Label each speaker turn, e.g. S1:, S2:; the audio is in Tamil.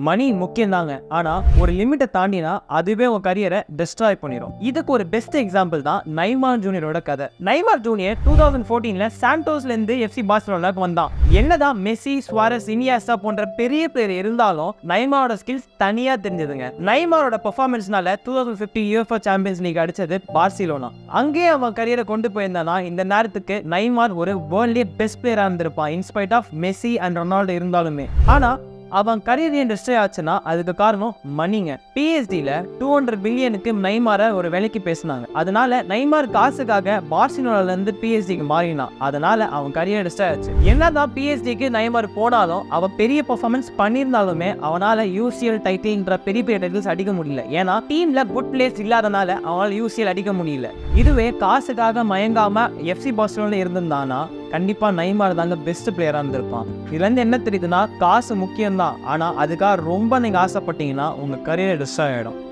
S1: மணி முக்கியம் தாங்க. ஆனா ஒரு லிமிட்டை தாண்டினா அதுவே உங்க கரியரை டெஸ்ட்ராய் பண்ணிடும். இதுக்கு ஒரு பெஸ்ட் எக்ஸாம்பிள் தான் நைமார் ஜூனியரோட கதை. நைமார் ஜூனியர் 2014ல சாண்டோஸ்ல இருந்து எஃப்சி பார்சிலோனாக்கு வந்தான். என்னதான் மெஸ்ஸி, சுவாரஸ், இனியாஸ்டா போன்ற பெரிய பிளேயர் இருந்தாலும் நைமாரோட ஸ்கில்ஸ் தனியா தெரிஞ்சதுங்க. நைமாரோட பெர்ஃபார்மன்ஸ்னால 2015 யுஎஃப்ஏ சாம்பியன்ஸ் லீக் அடிச்சது பார்சிலோனா. அங்கேயே அவன் கரியரை கொண்டு போயிருந்தானா இந்த நேரத்துக்கு நைமார் ஒரு வேர்ல்ட்லயே பெஸ்ட் பிளேயரா இருந்திருப்பான், in spite of Messi and Ronaldo இருந்தாலுமே. ஆனா அவன் கரியர் ஏன் டிஸ்ட்ராய் ஆச்சுன்னா அதுக்கு காரணம் மணிங்க. பிஎஸ்டியில் 200 பில்லியனுக்கு நைமாரை ஒரு விலைக்கு பேசினாங்க. அதனால நைமார் காசுக்காக பார்சிலோனால இருந்து பிஎஸ்டிக்கு மாறினான். அதனால அவன் கரியர் டிஸ்ட்ராய் ஆச்சு. என்னதான் பிஎஸ்டிக்கு நைமார் போனாலும் அவன் பெரிய பெர்ஃபார்மன்ஸ் பண்ணியிருந்தாலுமே அவனால யூசிஎல் டைட்டில்ன்ற பெரிய பெரிய டைட்டில்ஸ் அடிக்க முடியல. ஏன்னா டீம்ல குட் பிளேயர்ஸ் இல்லாதனால அவனால யூசிஎல் அடிக்க முடியல. இதுவே காசுக்காக மயங்காம எஃப்சி பார்சிலோனால இருந்திருந்தானா கண்டிப்பா நைமார் தாங்க பெஸ்ட் பிளேயரா இருந்திருப்பான். இதுல இருந்து என்ன தெரியுதுன்னா காசு முக்கியம் தான், ஆனா அதுக்காக ரொம்ப நீங்க ஆசைப்பட்டீங்கன்னா உங்க கரியர் டிஸ்ட்ராய் ஆயிடும்.